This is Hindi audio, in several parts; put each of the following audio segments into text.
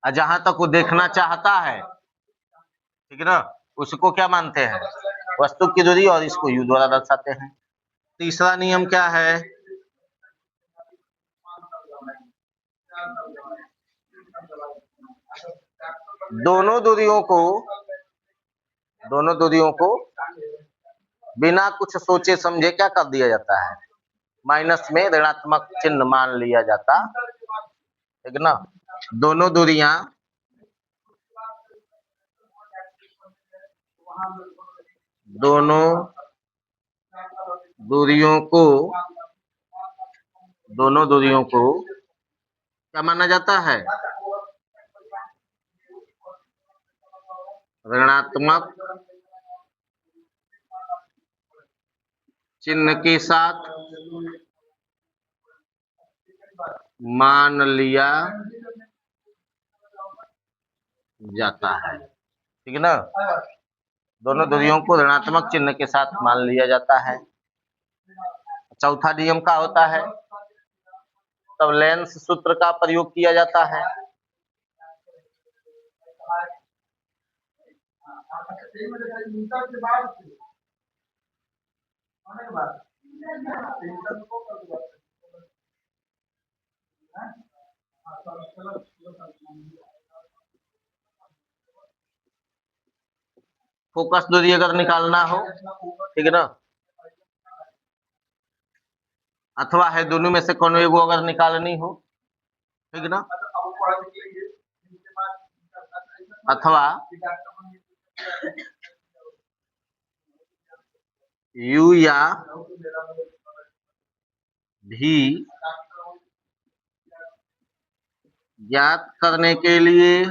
और जहां तक वो देखना चाहता है, ठीक है ना, उसको क्या मानते हैं, वस्तु की दूरी, और इसको u द्वारा दर्शाते हैं। तीसरा नियम क्या है, दोनों दूरियों को बिना कुछ सोचे समझे क्या कर दिया जाता है, माइनस में ऋणात्मक चिन्ह मान लिया जाता, ठीक है ना। दोनों दूरियां दोनों दूरियों को क्या माना जाता है, ऋणात्मक चिन्ह के साथ मान लिया जाता है, ठीक है ना। दोनों दूरियों को ऋणात्मक चिन्ह के साथ मान लिया जाता है। चौथा नियम क्या होता है, तब लेंस सूत्र का प्रयोग किया जाता है। फोकस दूरी अगर निकालना हो, ठीक है ना, अथवा है दोनों में से कोनो एगो अगर निकालनी हो, ठीक है ना, अथवा u या v ज्ञात करने के लिए,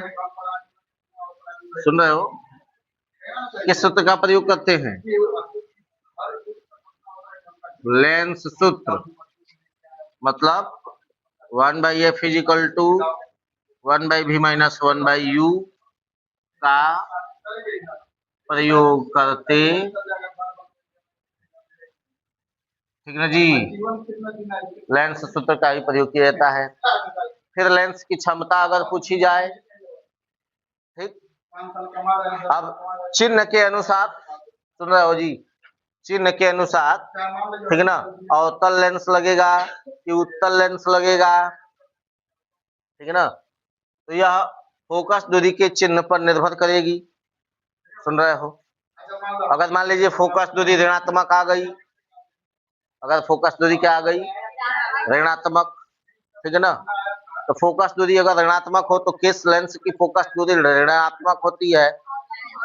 सुन रहे हो, किस सूत्र का प्रयोग करते हैं, लेंस सूत्र, मतलब 1/f = 1/v - 1/u का प्रयोग करते, ठीक है जी, लेंस सूत्र का ही प्रयोग किया जाता है। फिर लेंस की क्षमता अगर पूछी जाए, ठीक, अब चिन्ह के अनुसार, सुन रहे हो जी, चिन्ह के अनुसार, ठीक है ना, अवतल लेंस लगेगा कि उत्तल लेंस लगेगा, ठीक है ना, तो यह फोकस दूरी के चिन्ह पर निर्भर करेगी, सुन रहे हो। अगर मान लीजिए फोकस दूरी ऋणात्मक आ गई, अगर फोकस दूरी क्या आ गई, ऋणात्मक, ठीक है ना, तो फोकस दूरी अगर ऋणात्मक हो तो किस लेंस की फोकस दूरी ऋणात्मक होती है,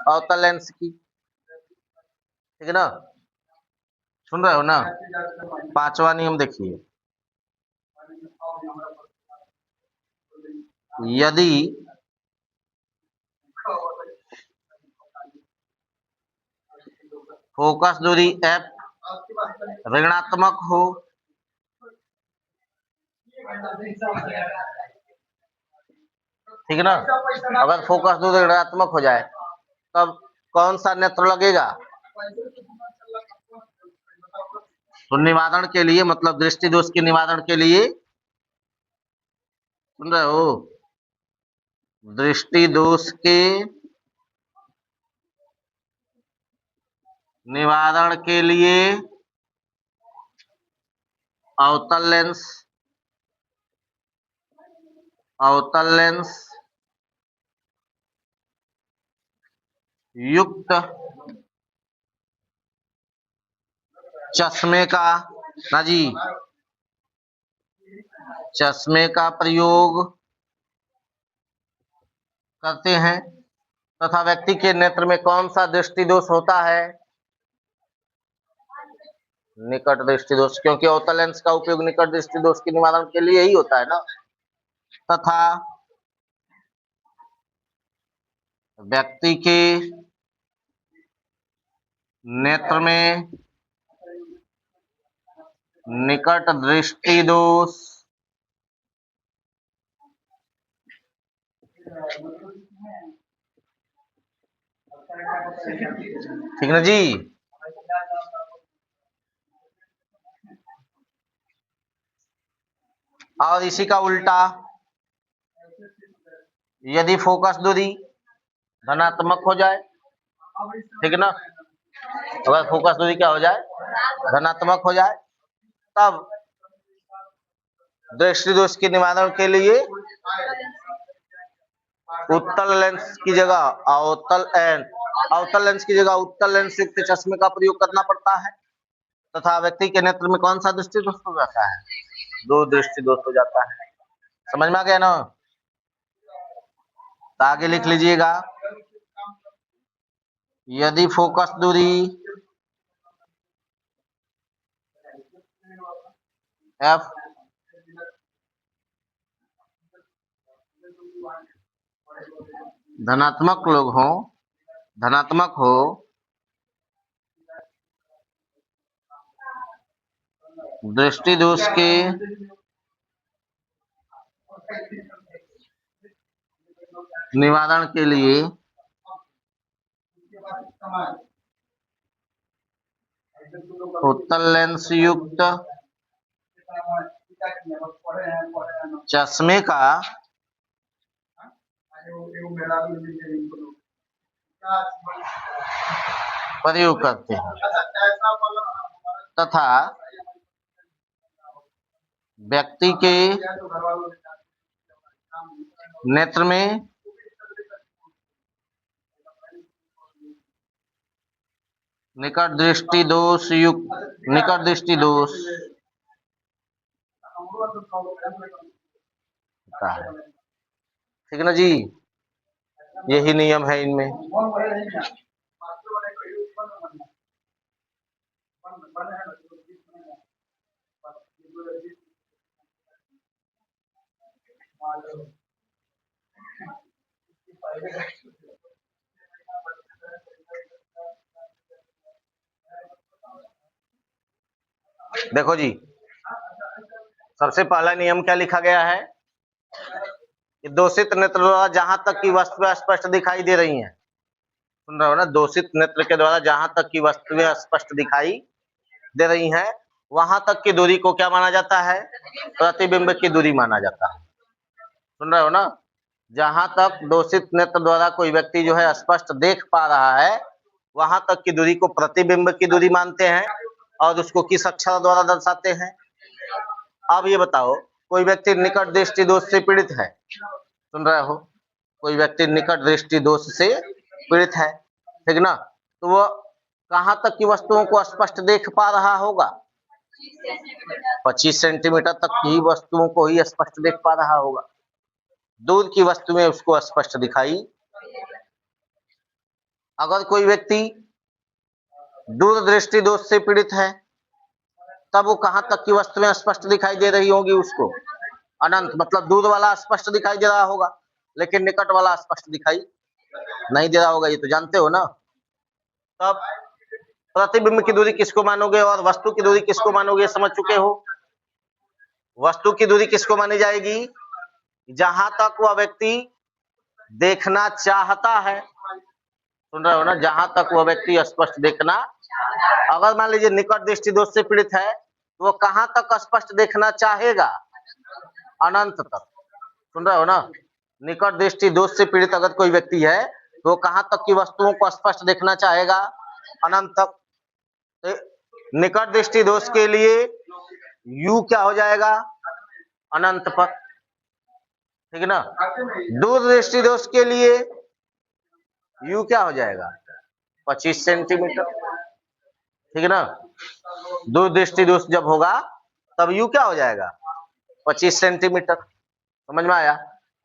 अवतल लेंस की, ठीक है ना, सुन रहे हो ना। पांचवा नियम देखिए, यदि फोकस दूरी f ऋणात्मक हो, ठीक है ना, अगर फोकस दूरी ऋणात्मक हो जाए तब कौन सा नेत्र लगेगा, तो निवारण के लिए, मतलब दृष्टि दोष के निवारण के लिए, सुन रहे हो, दृष्टि दोष के निवारण के लिए अवतल लेंस युक्त चश्मे का, ना जी, चश्मे का प्रयोग करते हैं, तथा व्यक्ति के नेत्र में कौन सा दृष्टि दोष होता है, निकट दृष्टि दोष, क्योंकि अवतल लेंस का उपयोग निकट दृष्टि दोष के निवारण के लिए ही होता है ना, तथा व्यक्ति के नेत्र में निकट दृष्टि दोष ठीक ना जी, और इसी का उल्टा यदि फोकस दूरी धनात्मक हो जाए, ठीक है ना, अगर फोकस दूरी क्या हो जाए, धनात्मक हो जाए, तब दृष्टि दोष के निवारण के लिए उत्तल लेंस की जगह अवतल लेंस की जगह उत्तल लेंस युक्त चश्मे का प्रयोग करना पड़ता है, तथा व्यक्ति के नेत्र में कौन सा दृष्टि दोष हो जाता है, दो दृष्टि दोष हो जाता है। समझ में आ गया ना? तो आगे लिख लीजिएगा, यदि फोकस दूरी f धनात्मक हो दृष्टि दोष के निवारण के लिए उत्तल लेंस युक्त चश्मे का प्रयोग करते हैं, तथा व्यक्ति के नेत्र में निकट दृष्टि दोष होता है। ठीक है ना जी, यही नियम है इनमें। देखो जी, सबसे पहला नियम क्या लिखा गया है कि दोषित नेत्र द्वारा जहां तक की वस्तुएं स्पष्ट दिखाई दे रही हैं, सुन रहे हो ना, दोषित नेत्र के द्वारा जहां तक की वस्तुएं स्पष्ट दिखाई दे रही हैं, वहां तक की दूरी को क्या माना जाता है, प्रतिबिंब की दूरी माना जाता है। सुन रहे हो ना, जहां तक दोषित नेत्र द्वारा कोई व्यक्ति जो है स्पष्ट देख पा रहा है, वहां तक की दूरी को प्रतिबिंब की दूरी मानते हैं और उसको किस अक्षर द्वारा दर्शाते हैं। अब ये बताओ, कोई व्यक्ति निकट दृष्टि दोष से पीड़ित है, सुन रहे हो, कोई व्यक्ति निकट दृष्टि दोष से पीड़ित है, ठीक ना, तो वो कहां तक की वस्तुओं को स्पष्ट देख पा रहा होगा, 25 सेंटीमीटर तक की वस्तुओं को ही स्पष्ट देख पा रहा होगा, दूर की वस्तुएं उसको स्पष्ट दिखाई। अगर कोई व्यक्ति दूरदृष्टि दोष से पीड़ित है, तब वो कहां तक की वस्तुएं स्पष्ट दिखाई दे रही होगी उसको, अनंत, मतलब दूर वाला स्पष्ट दिखाई दे रहा होगा लेकिन निकट वाला स्पष्ट दिखाई नहीं दे रहा होगा, ये तो जानते हो ना। तब प्रतिबिंब की दूरी किसको मानोगे और वस्तु की दूरी किसको मानोगे, समझ चुके हो। वस्तु की दूरी किसको मानी जाएगी, जहां तक वह व्यक्ति देखना चाहता है, सुन रहे हो ना, जहां तक वह व्यक्ति स्पष्ट देखना, अगर मान लीजिए निकट दृष्टि दोष से पीड़ित है तो वो कहां तक स्पष्ट देखना चाहेगा, अनंत तक। सुन रहे हो ना, निकट दृष्टि दोष से पीड़ित अगर कोई व्यक्ति है तो वो कहां तक की वस्तुओं को स्पष्ट देखना चाहेगा, अनंत तक। निकट दृष्टि दोष के लिए u क्या हो जाएगा, अनंत पर, ठीक है ना। दूर दृष्टि दोष के लिए u क्या हो जाएगा, 25 सेंटीमीटर, ठीक है ना। दूर दृष्टि दोष जब होगा तब u क्या हो जाएगा, 25 सेंटीमीटर। समझ में आया,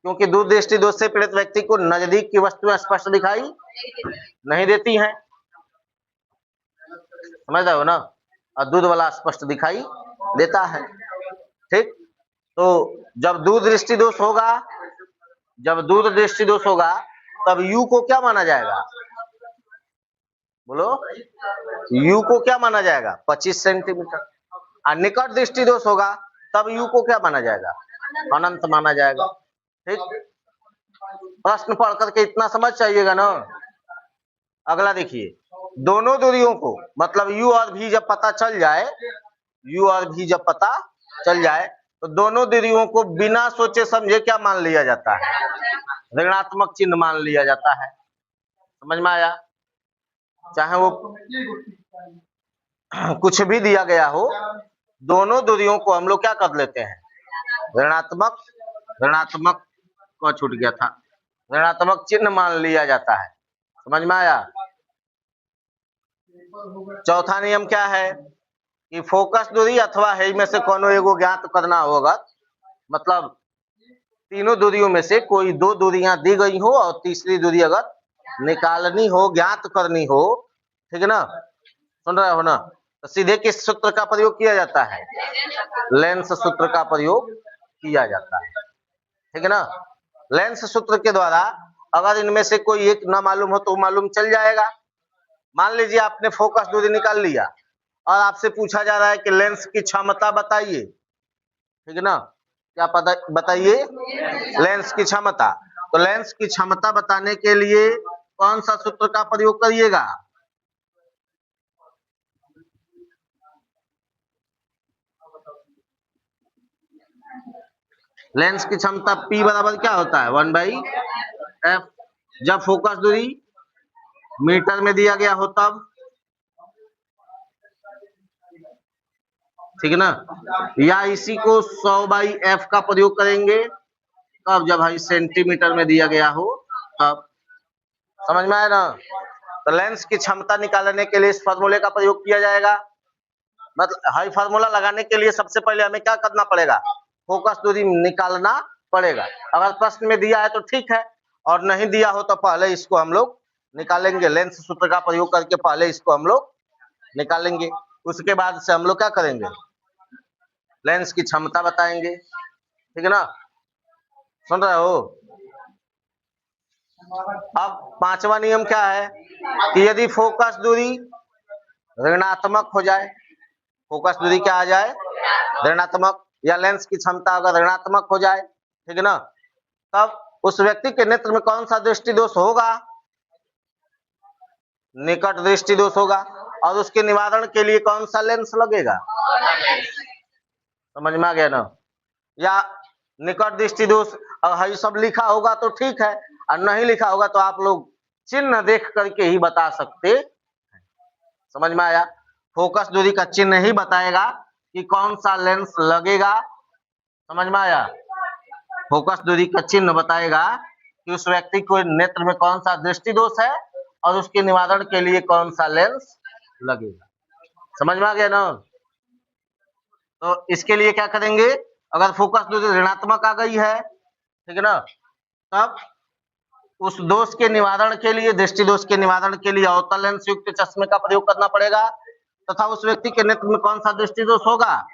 क्योंकि दूर दृष्टि दोष से पीड़ित व्यक्ति को नजदीक की वस्तुएं स्पष्ट दिखाई नहीं देती हैं, समझ रहे हो ना, और दूर वाला स्पष्ट दिखाई देता है, ठीक। तो जब दूर दृष्टि दोष होगा तब u को क्या माना जाएगा, बोलो, u को क्या माना जाएगा, 25 सेंटीमीटर। और निकट दृष्टि दोष होगा तब u को क्या माना जाएगा, अनंत माना जाएगा, ठीक। प्रश्न पढ़ करके इतना समझ चाहिएगा ना। अगला देखिए, दोनों दूरियों को, मतलब u और v जब पता चल जाए तो दोनों दूरियों को बिना सोचे समझे क्या मान लिया जाता है, ऋणात्मक चिन्ह मान लिया जाता है। समझ में आया? चाहे वो कुछ भी दिया गया हो, दोनों दूरियों को हम लोग क्या कर लेते हैं, ऋणात्मक को छूट गया था, ऋणात्मक चिन्ह मान लिया जाता है। समझ में आया? चौथा नियम क्या है कि फोकस दूरी अथवा है में से कोनो एगो ज्ञात करना होगा। मतलब तीनों दूरियों में से कोई दो दूरियां दी गई हो और तीसरी दूरी अगर निकालनी हो, ज्ञात करनी हो, ठीक है ना, सुन रहे हो ना, तो सीधे किस सूत्र का प्रयोग किया जाता है, लेंस सूत्र का प्रयोग किया जाता है। ठीक है ना, लेंस सूत्र के द्वारा अगर इनमें से कोई एक ना मालूम हो तो मालूम चल जाएगा। मान लीजिए आपने फोकस दूरी निकाल लिया और आपसे पूछा जा रहा है कि लेंस की क्षमता बताइए। ठीक है ना, क्या पता बताइए, लेंस की क्षमता। तो लेंस की क्षमता बताने के लिए कौन सा सूत्र का प्रयोग करिएगा, लेंस की क्षमता P बराबर क्या होता है, 1/f। जब फोकस दूरी मीटर में दिया गया हो तब, ठीक है ना, या इसी को 100/f का प्रयोग करेंगे कब, जब भाई सेंटीमीटर में दिया गया हो तब। समझ में आया ना? तो लेंस की क्षमता निकालने के लिए इस फार्मूले का प्रयोग किया जाएगा। मतलब हाई फार्मूला लगाने के लिए सबसे पहले हमें क्या करना पड़ेगा, फोकस दूरी निकालना पड़ेगा। अगर प्रश्न में दिया है तो ठीक है, और नहीं दिया हो तो पहले इसको हम लोग निकालेंगे, लेंस सूत्र का प्रयोग करके पहले इसको हम लोग निकालेंगे। उसके बाद से हम लोग क्या करेंगे, लेंस की क्षमता बताएंगे। ठीक है ना, सुन रहे हो? अब पांचवा नियम क्या है कि यदि फोकस दूरी ऋणात्मक हो जाए, फोकस दूरी क्या आ जाए, ऋणात्मक, या लेंस की क्षमता अगर ऋणात्मक हो जाए, ठीक है ना, तब उस व्यक्ति के नेत्र में कौन सा दृष्टि दोष होगा, निकट दृष्टि दोष होगा। और उसके निवारण के लिए कौन सा लेंस लगेगा, समझ में आ गया ना? या निकट दृष्टि दोष अगर सब लिखा होगा तो ठीक है, और नहीं लिखा होगा तो आप लोग चिन्ह देख करके ही बता सकते। समझ में आया? फोकस दूरी का चिन्ह ही बताएगा कि कौन सा लेंस लगेगा। समझ में आया? फोकस दूरी का चिन्ह बताएगा कि उस व्यक्ति को नेत्र में कौन सा दृष्टि दोष है और उसके निवारण के लिए कौन सा लेंस लगेगा। समझ में आ गया ना? तो इसके लिए क्या करेंगे, अगर फोकस दूरी ऋणात्मक आ गई है, ठीक है ना, तब उस दोष के निवारण के लिए, दृष्टि दोष के निवारण के लिए अवतल लेंस युक्त चश्मे का प्रयोग करना पड़ेगा। तथा उस व्यक्ति के नेत्र में कौन सा दृष्टि दोष होगा,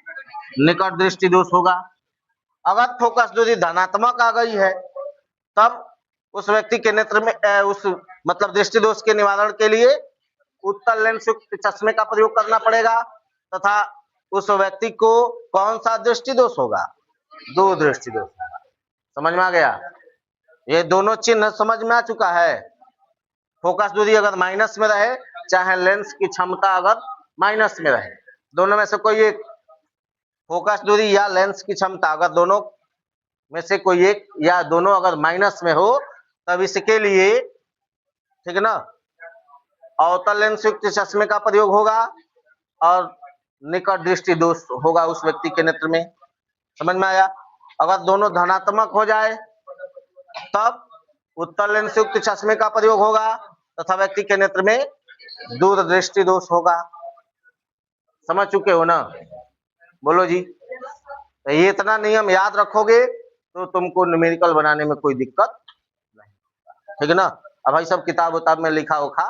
निकट दृष्टि दोष होगा। अगर फोकस दूरी धनात्मक आ गई है तब उस व्यक्ति के नेत्र में उस मतलब दृष्टि दोष के निवारण के लिए उत्तल लेंस युक्त चश्मे का प्रयोग करना पड़ेगा। तथा उस व्यक्ति को कौन सा दृष्टि दोष होगा, दो दृष्टि दोष होगा। समझ में आ गया? ये दोनों चिन्ह समझ में आ चुका है। फोकस दूरी अगर माइनस में रहे, चाहे लेंस की क्षमता अगर माइनस में रहे, दोनों में से कोई एक, फोकस दूरी या लेंस की क्षमता अगर दोनों में से कोई एक या दोनों अगर माइनस में हो, तब इसके लिए, ठीक है ना, अवतल लेंस युक्त चश्मे का प्रयोग होगा और निकट दृष्टि दोष होगा उस व्यक्ति के नेत्र में। समझ में आया? अगर दोनों धनात्मक हो जाए तब उत्तल लेंस युक्त चश्मे का प्रयोग होगा तथा व्यक्ति के नेत्र में दूर दृष्टि दोष होगा। समझ चुके हो ना? बोलो जी। तो ये इतना नियम याद रखोगे तो तुमको न्यूमेरिकल बनाने में कोई दिक्कत नहीं, ठीक है ना। अब भाई सब किताब उताब में लिखा उखा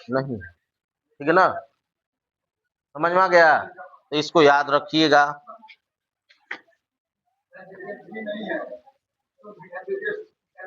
नहीं, ठीक है ना, समझ में आ गया? तो इसको याद रखिएगा।